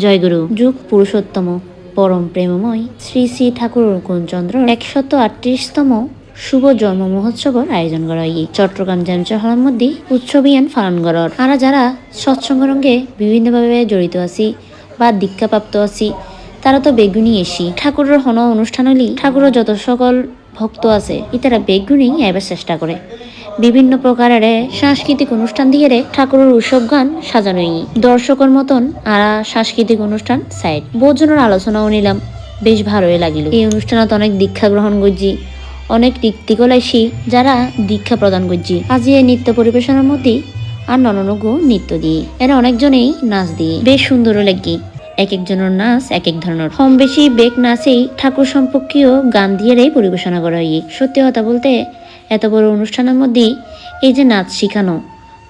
জয়গুরু। যুগ পুরুষোত্তম পরম প্রেমময় শ্রী শ্রী ঠাকুর গুণচন্দ্র 138তম শুভ জন্ম মহোৎসবের আয়োজন করা হয় চট্টগ্রাম জ্যামচার হলের মধ্যে উৎসবিয়ান পালন করার আমরা যারা সৎসঙ্গ রঙ্গে বিভিন্নভাবে জড়িত আছি বা দীক্ষাপ্রাপ্ত আছি তারা তো বেগুনি এসি ঠাকুরের হন অনুষ্ঠান হলি ঠাকুরের যত সকল ভক্ত আছে ইতারা বেগুনি এবার চেষ্টা করে বিভিন্ন প্রকারের সাংস্কৃতিক অনুষ্ঠান দিয়ে ঠাকুরের উৎসব গান সাজানোই দর্শকের মতন আর সাংস্কৃতিক অনুষ্ঠান সাইড বহুজনের আলোচনাও নিলাম বেশ ভালোই লাগিল এই অনুষ্ঠানত অনেক দীক্ষা গ্রহণ করছি অনেক ঋত্বিকলাইসি যারা দীক্ষা প্রদান করছি আজ এই নৃত্য পরিবেশনের মধ্যে আর নননগু নৃত্য দিয়ে এরা অনেকজনেই নাচ দিয়ে বেশ সুন্দরও লাগি এক একজনের নাচ এক এক ধরনের কম বেশি বেগ নাচেই ঠাকুর সম্পর্কীয় গান দিয়ে পরিবেশনা করা হয় সত্যি কথা বলতে এত বড় অনুষ্ঠানের মধ্যে এই যে নাচ শিখানো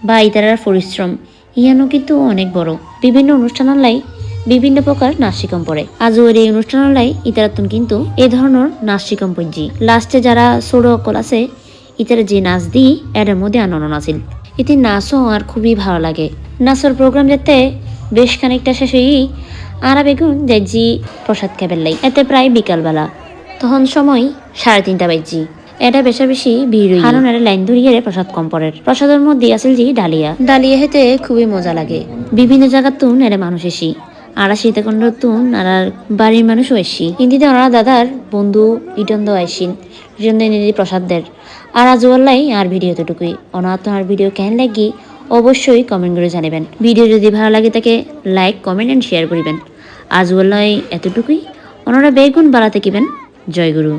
বা ইতারার পরিশ্রম ইয়ানো কিন্তু অনেক বড় বিভিন্ন অনুষ্ঠানালয় বিভিন্ন প্রকার নাচ শিকম পড়ে আজ ওর এই অনুষ্ঠানালয় ইতারাতন কিন্তু এই ধরনের নাচ শিকম পড়ছি লাস্টে যারা ছোট অকল আছে ইতারা যে নাচ দিই এর মধ্যে আনন্দ নাচিল এতে নাচও আর খুবই ভালো লাগে নাচের প্রোগ্রাম যেতে বেশ খানিকটা শেষ হয়েই আর বেগুন যাইজি প্রসাদ খেবেলাই এতে প্রায় বিকালবেলা তখন সময় 3:30 বাজছি এটা বেশি ভিড় কারণ এটা লাইন ধরিয়ে প্রসাদ কম পড়ের প্রসাদের মধ্যে আসল যে ডালিয়া হেতে খুবই মজা লাগে বিভিন্ন জায়গার তুন এর মানুষ এসি আর সীতাকুণ্ড তুন আর বাড়ির মানুষও এসি হিন্দিতে ওনারা দাদার বন্ধু ইটন্দ আইসিন প্রসাদদের আর আজ ওয়াল্লাই আর ভিডিও এতটুকুই ওনার তো আর ভিডিও কেন লাগি অবশ্যই কমেন্ট করে জানাবেন ভিডিও যদি ভালো লাগে তাকে লাইক কমেন্ট এন্ড শেয়ার করিবেন আজ ওয়াল্লাই এতটুকুই ওনারা বেগুন বাড়াতে কিবেন জয়গুরু।